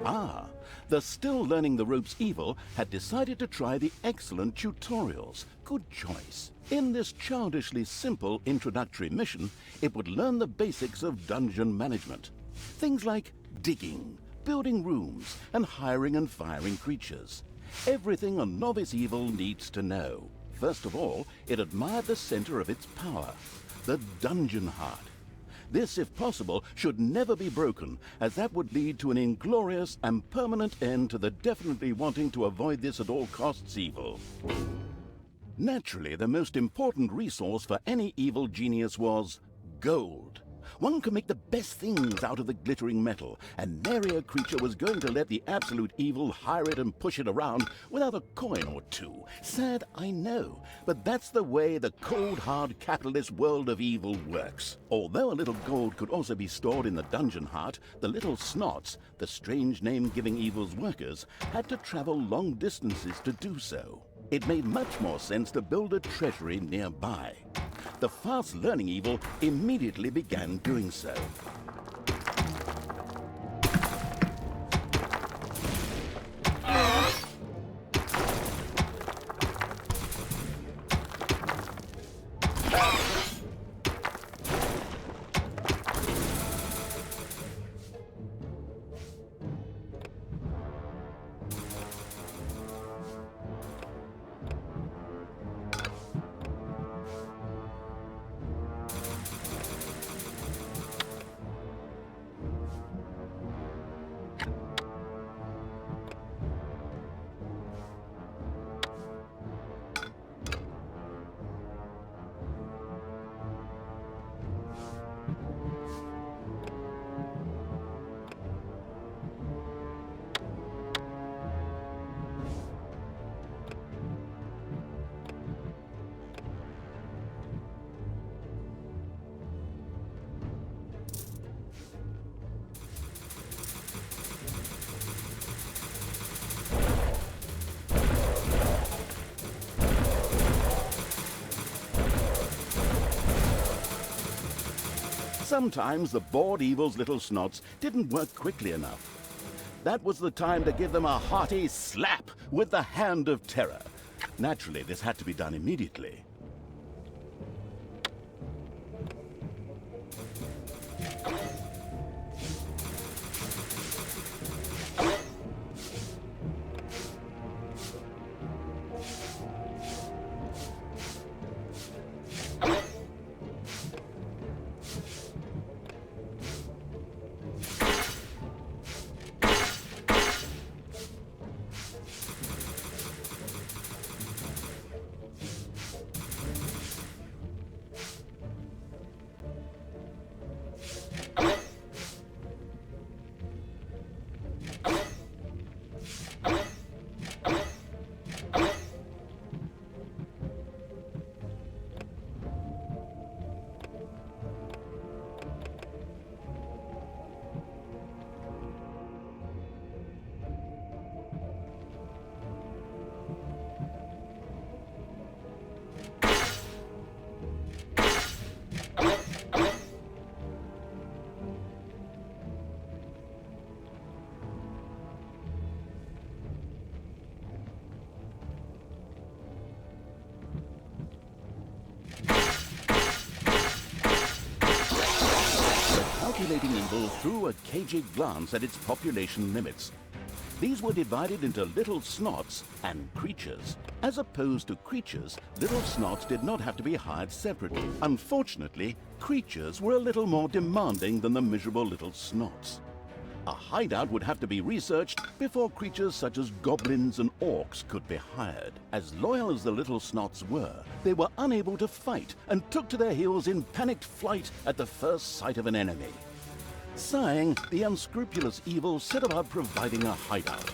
Ah, the still learning the ropes evil had decided to try the excellent tutorials. Good choice. In this childishly simple introductory mission, it would learn the basics of dungeon management. Things like digging, building rooms, and hiring and firing creatures. Everything a novice evil needs to know. First of all, it admired the center of its power, the dungeon heart. This, if possible, should never be broken, as that would lead to an inglorious and permanent end to the definitely wanting to avoid this at all costs evil. Naturally, the most important resource for any evil genius was gold. One could make the best things out of the glittering metal, and nary a creature was going to let the absolute evil hire it and push it around without a coin or two. Sad, I know, but that's the way the cold, hard capitalist world of evil works. Although a little gold could also be stored in the dungeon heart, the little snots, the strange name giving evil's workers, had to travel long distances to do so. It made much more sense to build a treasury nearby. The fast-learning evil immediately began doing so. Sometimes the bored evil's little snots didn't work quickly enough. That was the time to give them a hearty slap with the hand of terror. Naturally, this had to be done immediately. Calculating evil threw a cagey glance at its population limits. These were divided into little snots and creatures. As opposed to creatures, little snots did not have to be hired separately. Unfortunately, creatures were a little more demanding than the miserable little snots. A hideout would have to be researched before creatures such as goblins and orcs could be hired. As loyal as the little snots were, they were unable to fight and took to their heels in panicked flight at the first sight of an enemy. Sighing, the unscrupulous evil set about providing a hideout.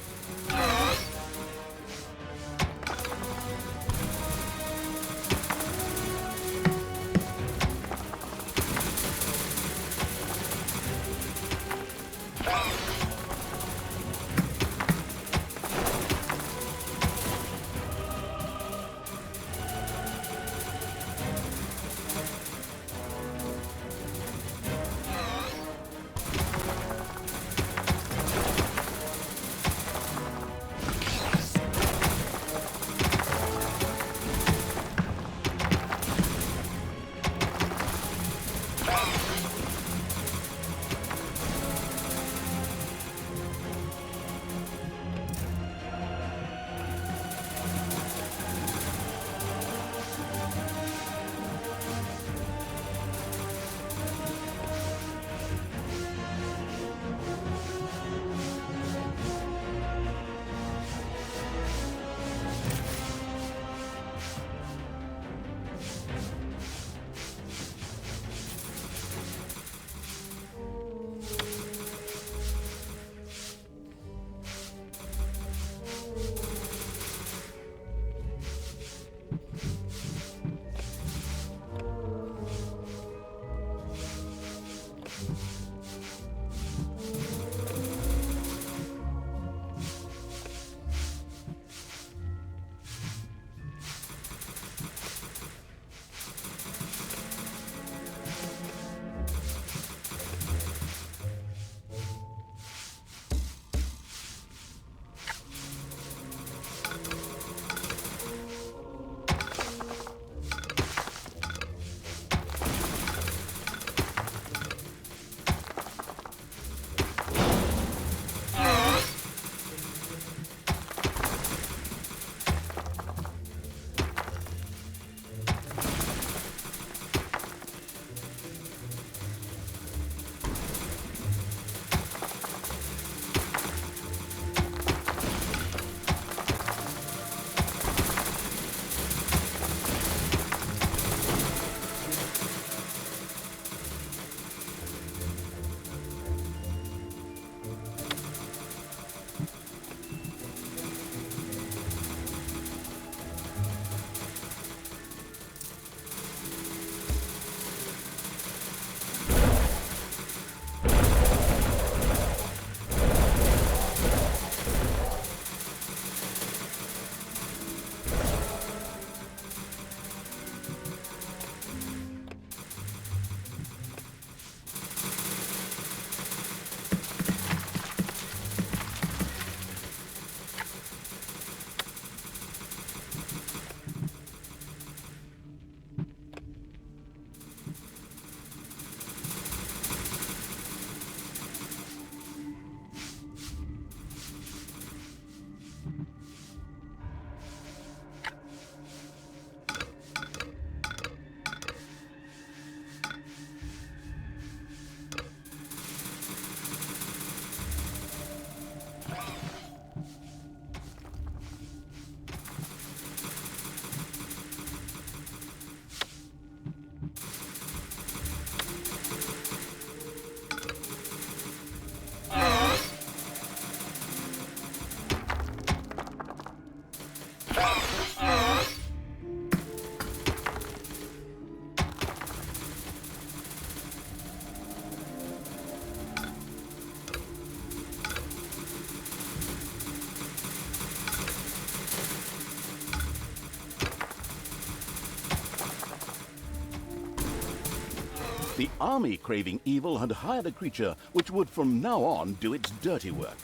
The army-craving evil had hired a creature which would from now on do its dirty work.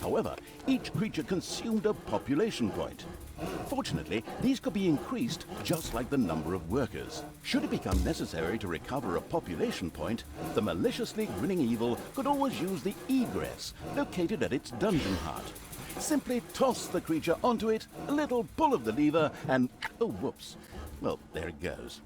However, each creature consumed a population point. Fortunately, these could be increased just like the number of workers. Should it become necessary to recover a population point, the maliciously grinning evil could always use the egress located at its dungeon heart. Simply toss the creature onto it, a little pull of the lever, and oh, whoops. Well, there it goes.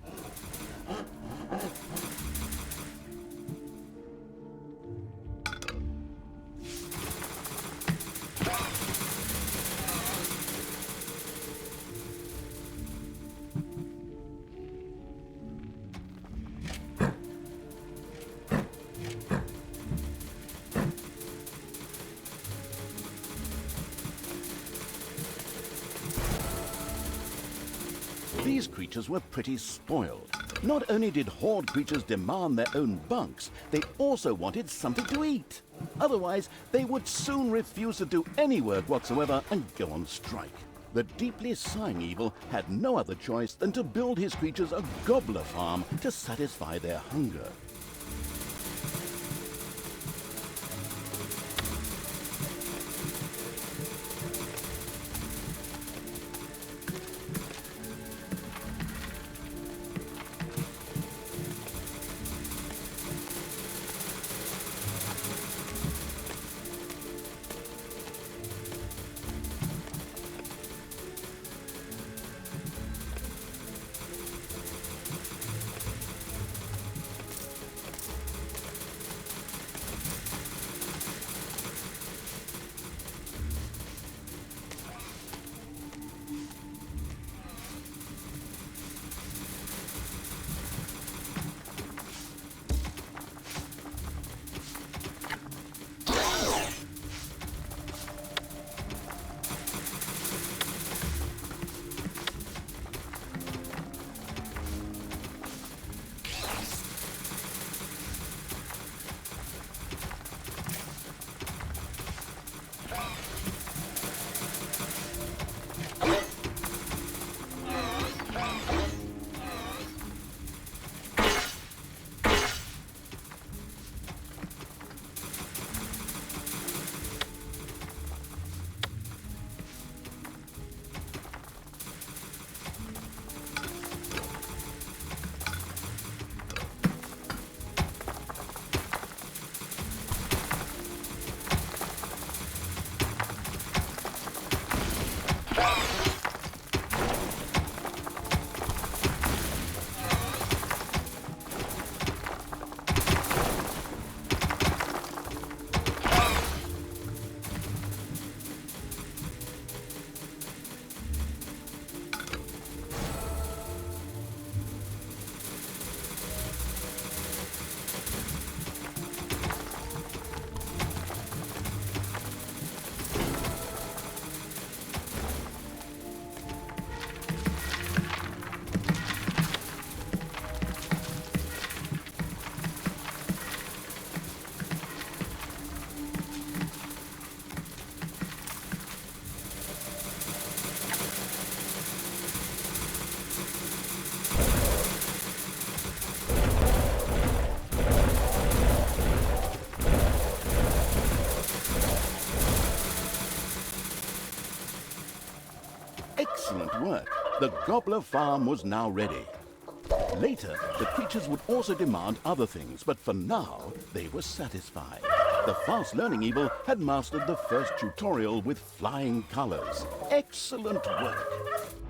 These creatures were pretty spoiled. Not only did horde creatures demand their own bunks, they also wanted something to eat. Otherwise, they would soon refuse to do any work whatsoever and go on strike. The deeply sighing evil had no other choice than to build his creatures a gobbler farm to satisfy their hunger. Excellent work. The gobbler farm was now ready. Later, the creatures would also demand other things, but for now, they were satisfied. The fast-learning evil had mastered the first tutorial with flying colors. Excellent work.